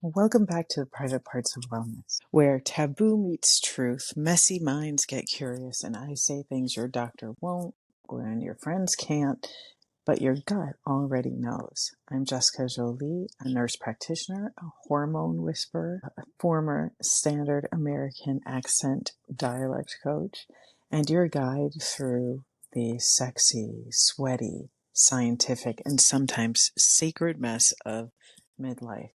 Welcome back to the Private Parts of Wellness, where taboo meets truth, messy minds get curious, and I say things your doctor won't, and your friends can't, but your gut already knows. I'm Jessica Jolie, a nurse practitioner, a hormone whisperer, a former standard American accent dialect coach, and your guide through the sexy, sweaty, scientific, and sometimes sacred mess of midlife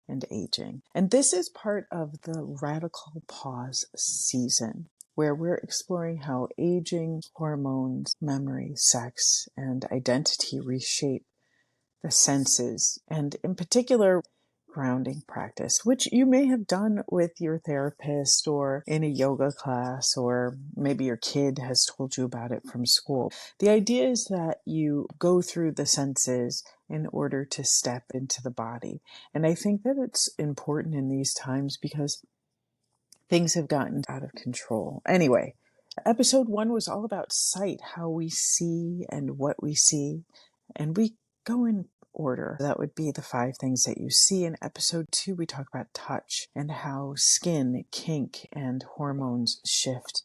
and aging. And this is part of the radical pause season where we're exploring how aging, hormones, memory, sex, and identity reshape the senses, and in particular, grounding practice, which you may have done with your therapist or in a yoga class, or maybe your kid has told you about it from school. The idea is that you go through the senses in order to step into the body. And I think that it's important in these times because things have gotten out of control. Anyway, episode 1 was all about sight, how we see and what we see. And we go in order. That would be the 5 things that you see. In episode 2, we talk about touch and how skin, kink, and hormones shift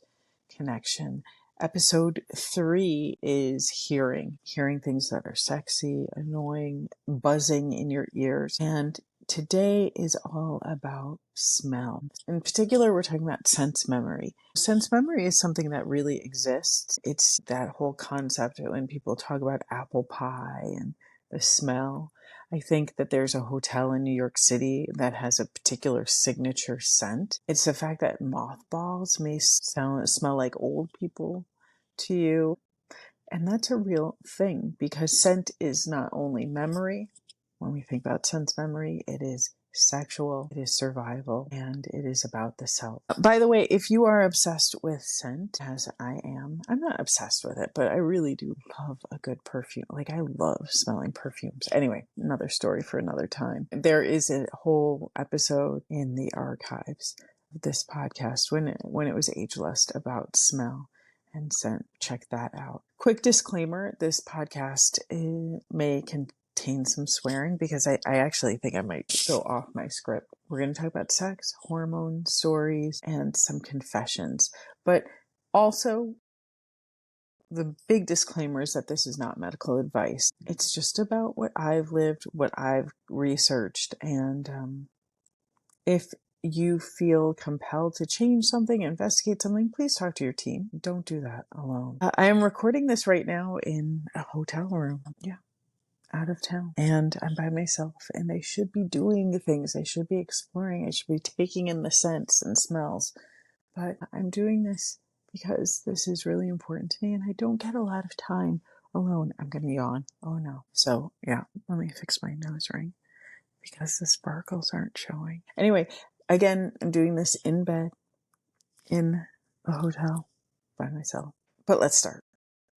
connection. Episode 3 is hearing things that are sexy, annoying, buzzing in your ears. And today is all about smell. In particular, we're talking about sense memory. Sense memory is something that really exists. It's that whole concept that when people talk about apple pie and the smell, I think that there's a hotel in New York City that has a particular signature scent. It's the fact that mothballs may smell like old people to you. And that's a real thing because scent is not only memory. When we think about sense memory, it is sexual, it is survival, and it is about the self. By the way, if you are obsessed with scent, as I am, I'm not obsessed with it, but I really do love a good perfume. Like, I love smelling perfumes. Anyway, another story for another time. There is a whole episode in the archives of this podcast when it was ageless about smell and scent. Check that out. Quick disclaimer, this podcast may contain some swearing because I actually think I might go off my script. We're going to talk about sex, hormones, stories, and some confessions. But also, the big disclaimer is that this is not medical advice. It's just about what I've lived, what I've researched, and if you feel compelled to change something, investigate something, please talk to your team. Don't do that alone. I am recording this right now in a hotel room. Yeah. Out of town. And I'm by myself, and I should be doing things. I should be exploring. I should be taking in the scents and smells. But I'm doing this because this is really important to me, and I don't get a lot of time alone. I'm going to yawn. Oh no. So yeah, let me fix my nose ring because the sparkles aren't showing. Anyway, again, I'm doing this in bed, in a hotel, by myself. But let's start.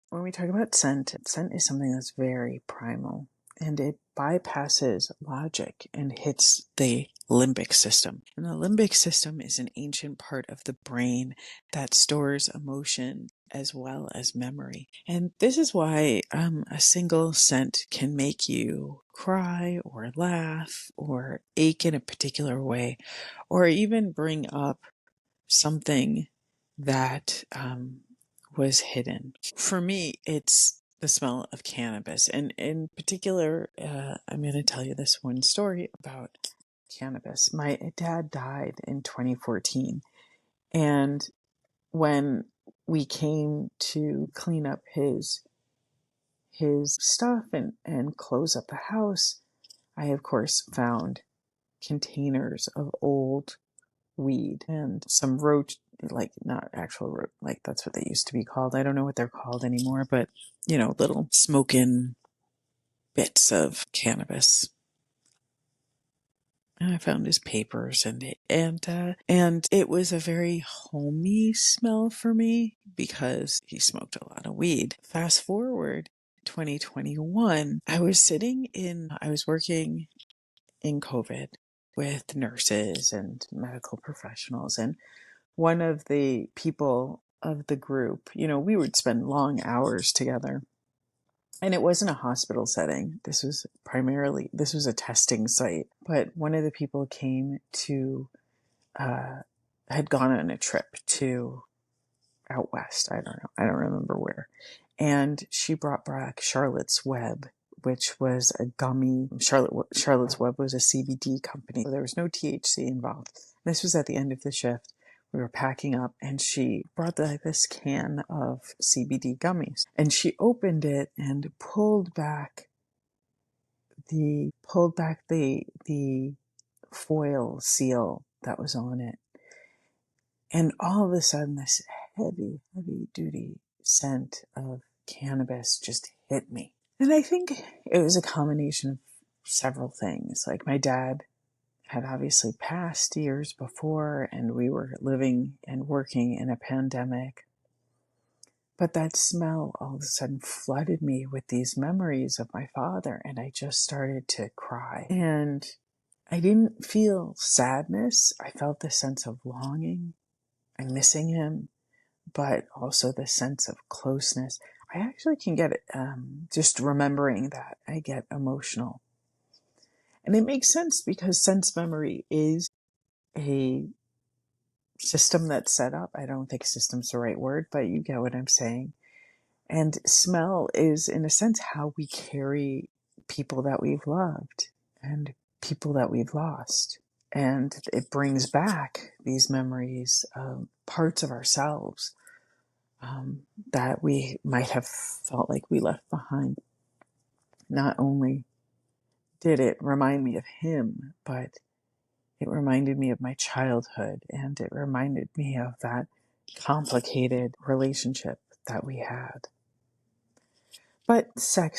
When we talk about scent is something that's very primal, and it bypasses logic and hits the limbic system. And the limbic system is an ancient part of the brain that stores emotion as well as memory. And this is why a single scent can make you cry or laugh or ache in a particular way, or even bring up something that was hidden. For me, it's the smell of cannabis. And in particular, I'm going to tell you this one story about cannabis. My dad died in 2014. And when we came to clean up his stuff and close up the house, I, of course, found containers of old weed and some like not actual like that's what they used to be called. I don't know what they're called anymore, but little smoking bits of cannabis. And I found his papers and it was a very homey smell for me because he smoked a lot of weed. Fast forward 2021, I was working in COVID with nurses and medical professionals, and one of the people of the group, we would spend long hours together. And it wasn't a hospital setting. This was a testing site. But one of the people came to, had gone on a trip to out west. I don't know. I don't remember where. And she brought back Charlotte's Web, which was a gummy. Charlotte's Web was a CBD company. So there was no THC involved. This was at the end of the shift. We were packing up and she brought this can of CBD gummies and she opened it and pulled back the foil seal that was on it. And all of a sudden, this heavy, heavy duty scent of cannabis just hit me. And I think it was a combination of several things. Like my dad had obviously passed years before, and we were living and working in a pandemic. But that smell all of a sudden flooded me with these memories of my father, and I just started to cry. And I didn't feel sadness. I felt this sense of longing. I'm missing him, but also the sense of closeness. I actually can get it, just remembering that, I get emotional. And it makes sense because sense memory is a system that's set up. I don't think system's the right word, but you get what I'm saying. And smell is, in a sense, how we carry people that we've loved and people that we've lost. And it brings back these memories of parts of ourselves that we might have felt like we left behind. Not only did it remind me of him, but it reminded me of my childhood and it reminded me of that complicated relationship that we had. But listen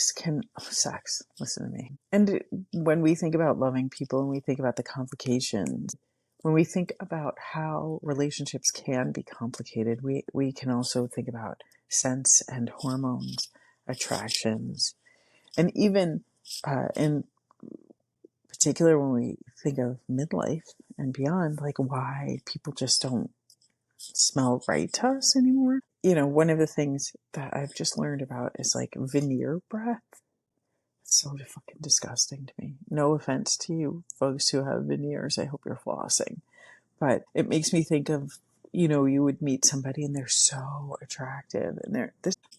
to me. And when we think about loving people and we think about the complications, when we think about how relationships can be complicated, we can also think about sense and hormones, attractions, and even in particular when we think of midlife and beyond, like why people just don't smell right to us anymore. You know, one of the things that I've just learned about is like veneer breath. It's so fucking disgusting to me. No offense to you folks who have veneers. I hope you're flossing. But it makes me think of, you know, you would meet somebody and they're so attractive and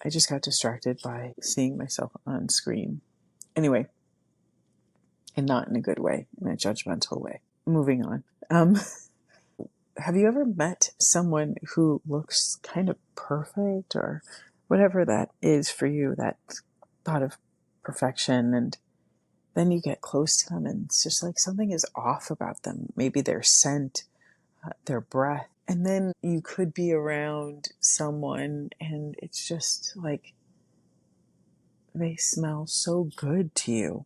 I just got distracted by seeing myself on screen. Anyway, and not in a good way, in a judgmental way. Moving on. Have you ever met someone who looks kind of perfect or whatever that is for you, that thought of perfection, and then you get close to them and it's just like something is off about them. Maybe their scent, their breath. And then you could be around someone and it's just like they smell so good to you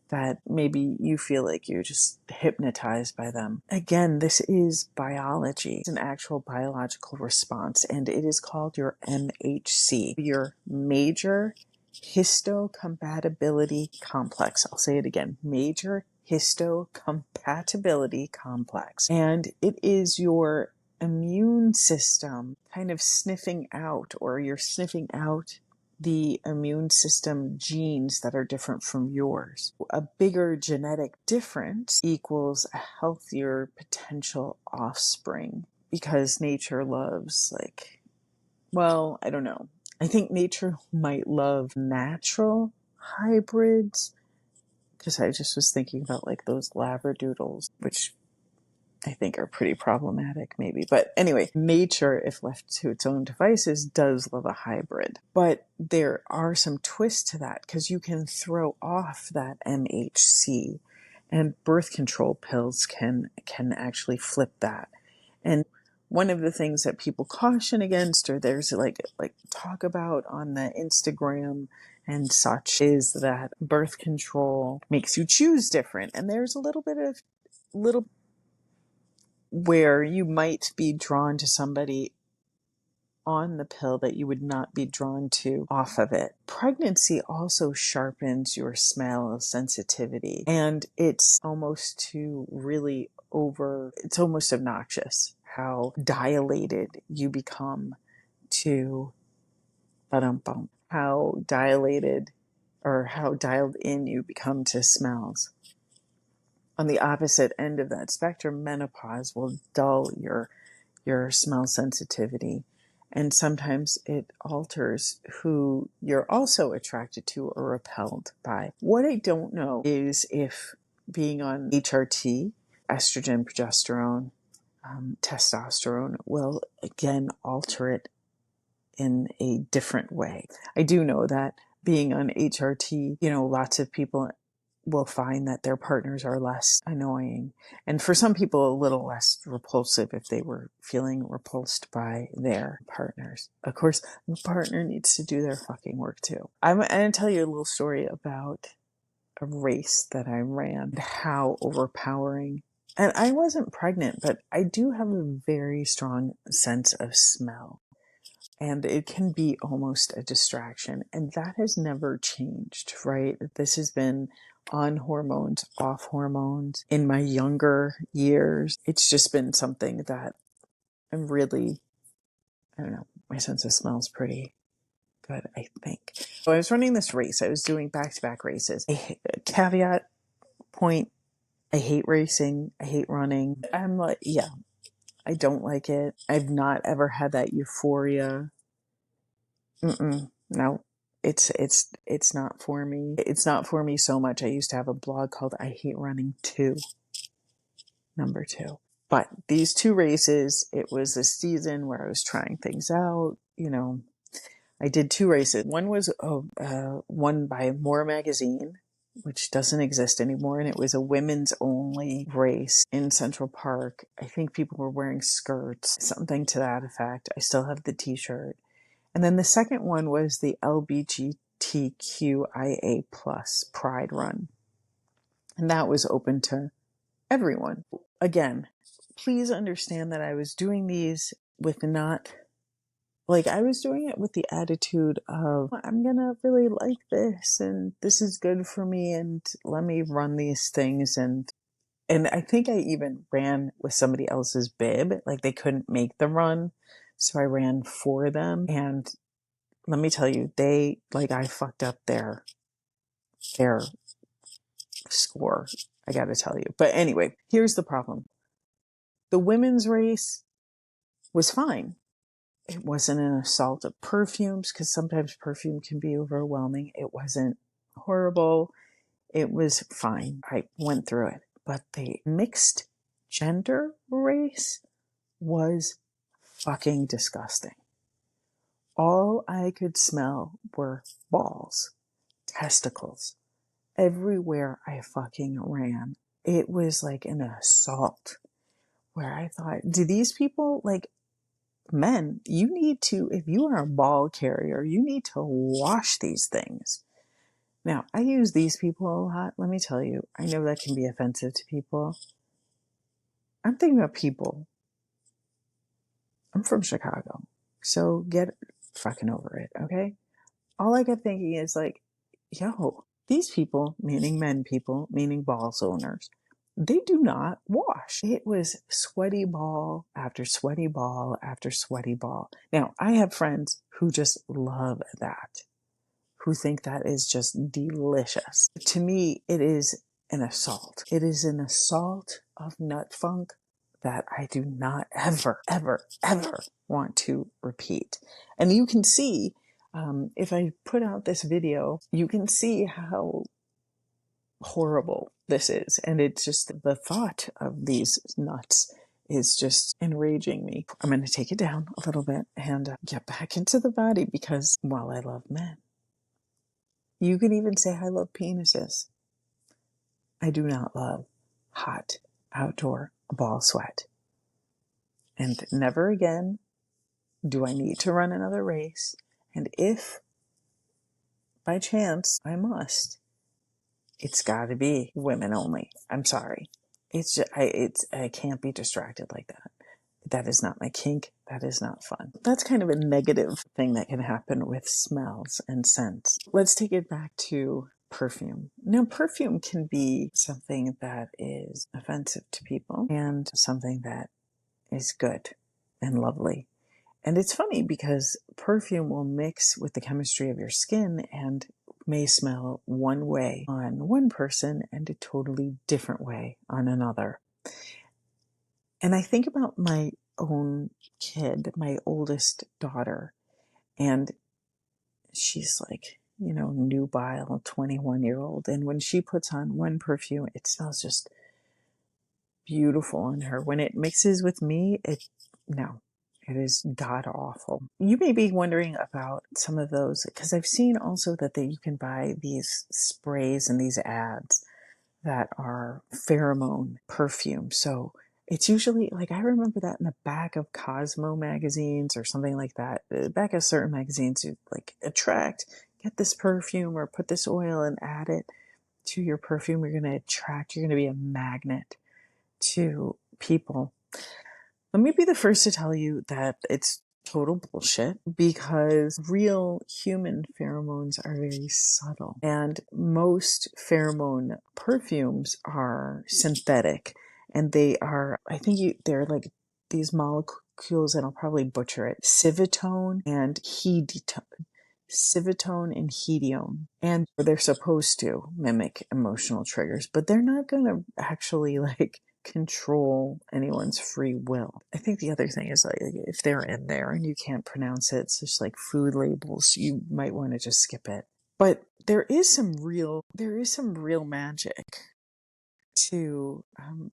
that maybe you feel like you're just hypnotized by them. Again, this is biology. It's an actual biological response, and it is called your MHC, your major histocompatibility complex. I'll say it again, major histocompatibility complex. And it is your immune system kind of sniffing out, or you're sniffing out the immune system genes that are different from yours. A bigger genetic difference equals a healthier potential offspring, because nature loves, like, well, I don't know. I think nature might love natural hybrids, because I just was thinking about like those labradoodles, which I think are pretty problematic maybe. But anyway, nature, if left to its own devices, does love a hybrid. But there are some twists to that, because you can throw off that MHC, and birth control pills can actually flip that. And one of the things that people caution against, or there's like talk about on the Instagram and such, is that birth control makes you choose different. And there's a little where you might be drawn to somebody on the pill that you would not be drawn to off of it. Pregnancy also sharpens your smell sensitivity, and it's almost obnoxious how dilated you become to how dilated or how dialed in you become to smells. On the opposite end of that spectrum, menopause will dull your smell sensitivity. And sometimes it alters who you're also attracted to or repelled by. What I don't know is if being on HRT, estrogen, progesterone, testosterone, will again alter it in a different way. I do know that being on HRT, lots of people will find that their partners are less annoying. And for some people, a little less repulsive if they were feeling repulsed by their partners. Of course, the partner needs to do their fucking work too. I'm going to tell you a little story about a race that I ran, how overpowering. And I wasn't pregnant, but I do have a very strong sense of smell. And it can be almost a distraction. And that has never changed, right? This has been on hormones, off hormones. In my younger years, it's just been something that I'm really, I don't know, my sense of smell is pretty good, I think. So I was running this race. I was doing back-to-back races. Caveat point, I hate racing. I hate running. I'm like, yeah, I don't like it. I've not ever had that euphoria. No, it's not for me. It's not for me so much. I used to have a blog called I Hate Running 2, number 2. But these two races, it was a season where I was trying things out. I did 2 races. One was won by More Magazine, which doesn't exist anymore, and it was a women's only race in Central Park. I think people were wearing skirts, something to that effect. I still have the t-shirt. And then the second one was the LGBTQIA plus Pride Run. And that was open to everyone. Again, please understand that I was doing these with I was doing it with the attitude of, I'm going to really like this and this is good for me and let me run these things. And I think I even ran with somebody else's bib. Like they couldn't make the run. So I ran for them. And let me tell you, I fucked up their score. I got to tell you. But anyway, here's the problem. The women's race was fine. It wasn't an assault of perfumes because sometimes perfume can be overwhelming. It wasn't horrible. It was fine. I went through it. But the mixed gender race was fucking disgusting. All I could smell were balls, testicles, everywhere I fucking ran. It was like an assault where I thought, do these people, men, you need to, if you are a ball carrier, you need to wash these things. Now, I use these people a lot. Let me tell you, I know that can be offensive to people. I'm thinking about people. I'm from Chicago. So get fucking over it, okay? All I kept thinking is yo, these people, meaning men people, meaning balls owners, they do not wash. It was sweaty ball after sweaty ball after sweaty ball. Now, I have friends who just love that, who think that is just delicious. To me, it is an assault. It is an assault of nut funk that I do not ever, ever, ever want to repeat. And you can see, if I put out this video, you can see how horrible this is. And it's just the thought of these nuts is just enraging me. I'm going to take it down a little bit and get back into the body because while I love men, you can even say I love penises. I do not love hot outdoor ball sweat. And never again do I need to run another race. And if by chance I must, it's got to be women only. I'm sorry. It's just, I can't be distracted like that. That is not my kink. That is not fun. That's kind of a negative thing that can happen with smells and scents. Let's take it back to perfume. Now, perfume can be something that is offensive to people and something that is good and lovely. And it's funny because perfume will mix with the chemistry of your skin and may smell one way on one person and a totally different way on another. And I think about my own kid, my oldest daughter, and she's like, nubile 21-year-old. And when she puts on one perfume, it smells just beautiful on her. When it mixes with me, no, it is god awful. You may be wondering about some of those, because I've seen also that you can buy these sprays and these ads that are pheromone perfume. So it's usually like, I remember that in the back of Cosmo magazines or something like that. The back of certain magazines, you like get this perfume or put this oil and add it to your perfume. You're going to be a magnet to people. Let me be the first to tell you that it's total bullshit, because real human pheromones are very subtle, and most pheromone perfumes are synthetic, and they're like these molecules, and I'll probably butcher it, civitone and hedione, and they're supposed to mimic emotional triggers, but they're not going to actually control anyone's free will. I think the other thing is, if they're in there and you can't pronounce it, it's just like food labels, you might want to just skip it. But there is some real magic to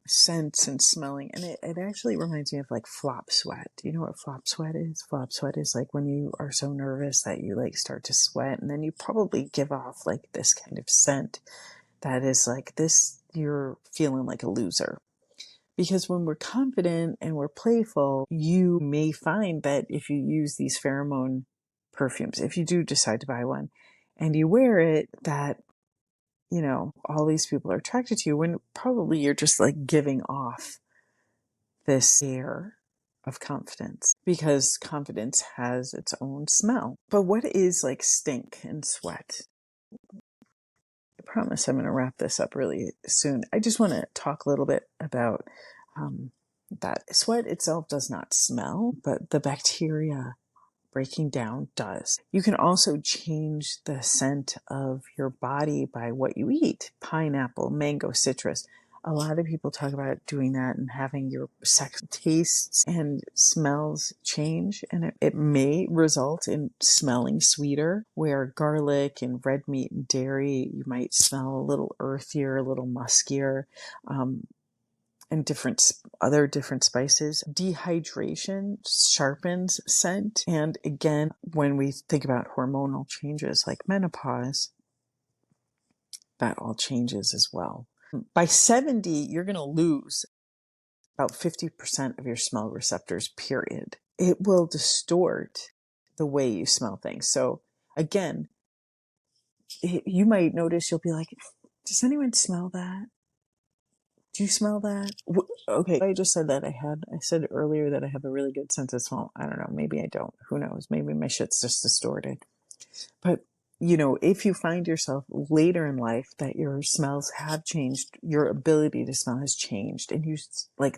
scents and smelling, and it actually reminds me of flop sweat. Do you know what flop sweat is? Flop sweat is like when you are so nervous that you start to sweat, and then you probably give off this kind of scent that is like this, you're feeling like a loser. Because when we're confident and we're playful, you may find that if you use these pheromone perfumes, if you do decide to buy one and you wear it, that, all these people are attracted to you, when probably you're just giving off this air of confidence, because confidence has its own smell. But what is stink and sweat? I promise I'm going to wrap this up really soon. I just want to talk a little bit about that. Sweat itself does not smell, but the bacteria breaking down does. You can also change the scent of your body by what you eat. Pineapple, mango, citrus. A lot of people talk about doing that and having your sex tastes and smells change, and it may result in smelling sweeter, where garlic and red meat and dairy, you might smell a little earthier, a little muskier. And different spices. Dehydration sharpens scent. And again, when we think about hormonal changes like menopause, that all changes as well. By 70, you're going to lose about 50% of your smell receptors, period. It will distort the way you smell things. So again, you might notice, you'll be like, does anyone smell that? Do you smell that? Okay, I just said that I said earlier that I have a really good sense of smell. I don't know. Maybe I don't. Who knows? Maybe my shit's just distorted. But, if you find yourself later in life that your smells have changed, your ability to smell has changed, and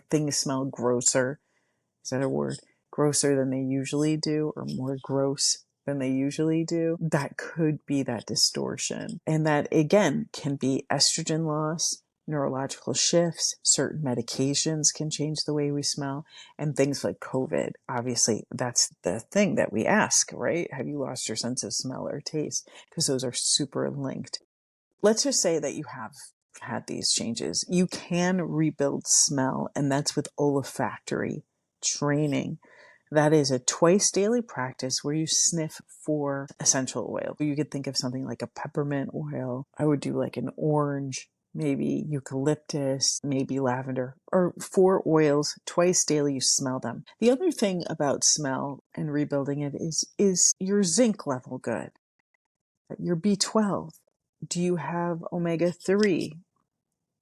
things smell grosser. Is that a word? Grosser than they usually do, or more gross than they usually do. That could be that distortion. And that, again, can be estrogen loss, neurological shifts, certain medications can change the way we smell, and things like COVID. Obviously, that's the thing that we ask, right? Have you lost your sense of smell or taste? Because those are super linked. Let's just say that you have had these changes. You can rebuild smell, and that's with olfactory training. That is a twice daily practice where you sniff for essential oil. You could think of something like a peppermint oil. I would do an orange, maybe eucalyptus, maybe lavender, or 4 oils twice daily. You smell them. The other thing about smell and rebuilding it is your zinc level good? Your B12? Do you have omega-3?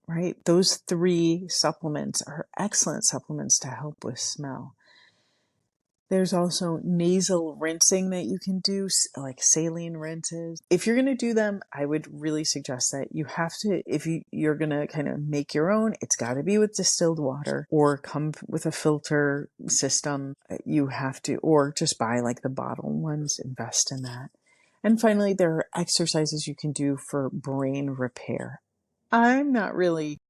Right? Those 3 supplements are excellent supplements to help with smell. There's also nasal rinsing that you can do, like saline rinses. If you're going to do them, I would really suggest that you have to, if you're going to kind of make your own, it's got to be with distilled water or come with a filter system. You have to, or just buy the bottle ones, invest in that. And finally, there are exercises you can do for brain repair. I'm not really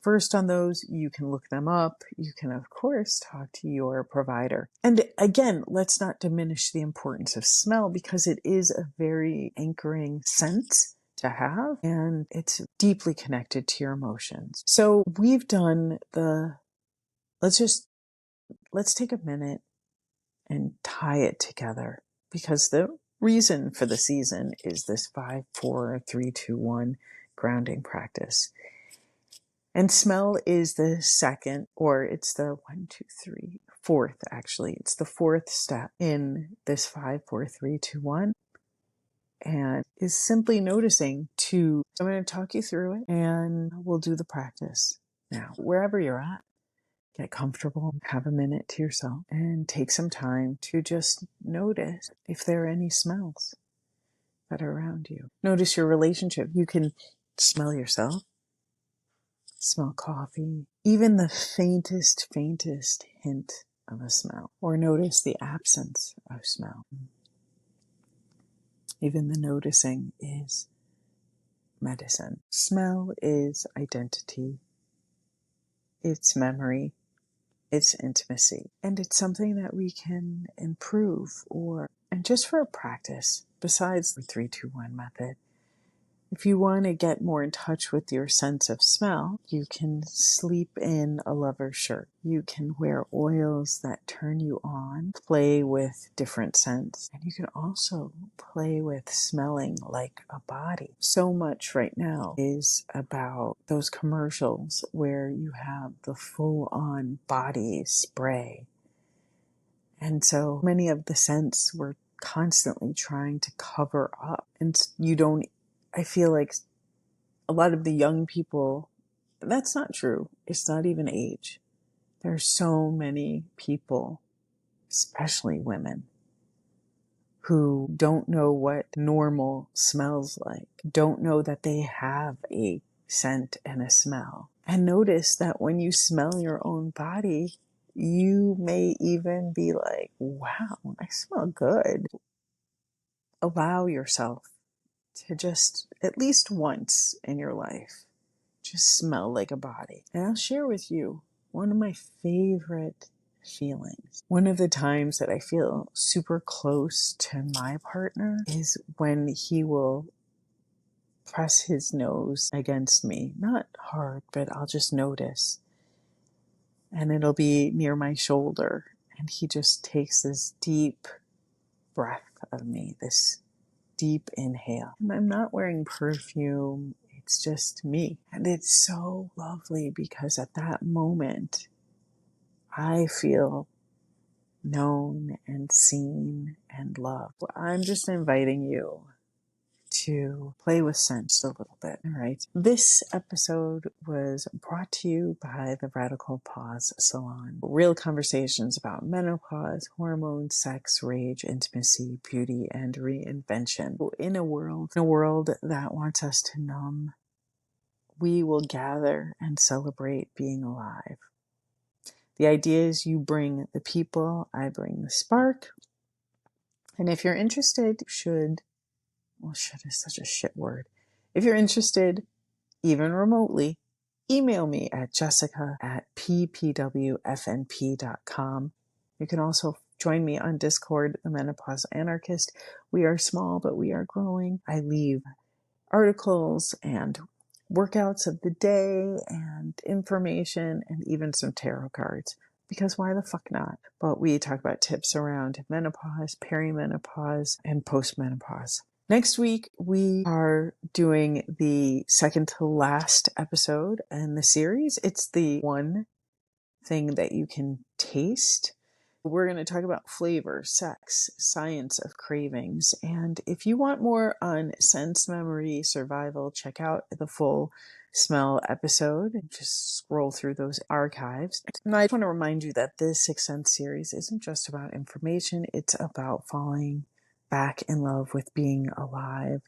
versed on those. You can look them up. You can, of course, talk to your provider. And again, let's not diminish the importance of smell because it is a very anchoring sense to have, and it's deeply connected to your emotions. So we've done let's take a minute and tie it together, because the reason for the season is this 5, 4, 3, 2, 1 grounding practice. And smell is the second, or it's the 1, 2, 3, fourth, actually. It's the fourth step in this 5, 4, 3, 2, 1. And is simply noticing to, I'm going to talk you through it and we'll do the practice. Now, wherever you're at, get comfortable, have a minute to yourself, and take some time to just notice if there are any smells that are around you. Notice your relationship. You can smell yourself, smell coffee, even the faintest hint of a smell, or notice the absence of smell. Even the noticing is medicine. Smell is identity, it's memory, it's intimacy, and it's something that we can improve and just for a practice, besides the 3-2-1 method. If you want to get more in touch with your sense of smell, you can sleep in a lover shirt. You can wear oils that turn you on, play with different scents, and you can also play with smelling like a body. So much right now is about those commercials where you have the full-on body spray. And so many of the scents we're constantly trying to cover up. And I feel like a lot of the young people, that's not true. It's not even age. There are so many people, especially women, who don't know what normal smells like, don't know that they have a scent and a smell. And notice that when you smell your own body, you may even be like, wow, I smell good. Allow yourself to just, at least once in your life, just smell like a body. And I'll share with you one of my favorite feelings. One of the times that I feel super close to my partner is when he will press his nose against me. Not hard, but I'll just notice. And it'll be near my shoulder. And he just takes this deep breath of me, this deep inhale. And I'm not wearing perfume. It's just me. And it's so lovely because at that moment, I feel known and seen and loved. I'm just inviting you to play with scents a little bit. All right. This episode was brought to you by the Radical Pause Salon. Real conversations about menopause, hormones, sex, rage, intimacy, beauty, and reinvention. In a world that wants us to numb, we will gather and celebrate being alive. The idea is you bring the people, I bring the spark. And if you're interested, should is such a shit word. If you're interested, even remotely, email me at jessica@ppwfnp.com. You can also join me on Discord, The Menopause Anarchist. We are small, but we are growing. I leave articles and workouts of the day and information and even some tarot cards. Because why the fuck not? But we talk about tips around menopause, perimenopause, and postmenopause. Next week, we are doing the second to last episode in the series. It's the one thing that you can taste. We're going to talk about flavor, sex, science of cravings. And if you want more on sense memory survival, check out the full smell episode and just scroll through those archives. And I just want to remind you that this Sixth Sense series isn't just about information. It's about falling back in love with being alive,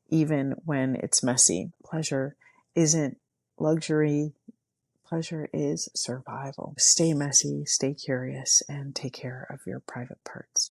even when it's messy. Pleasure isn't luxury. Pleasure is survival. Stay messy, stay curious, and take care of your private parts.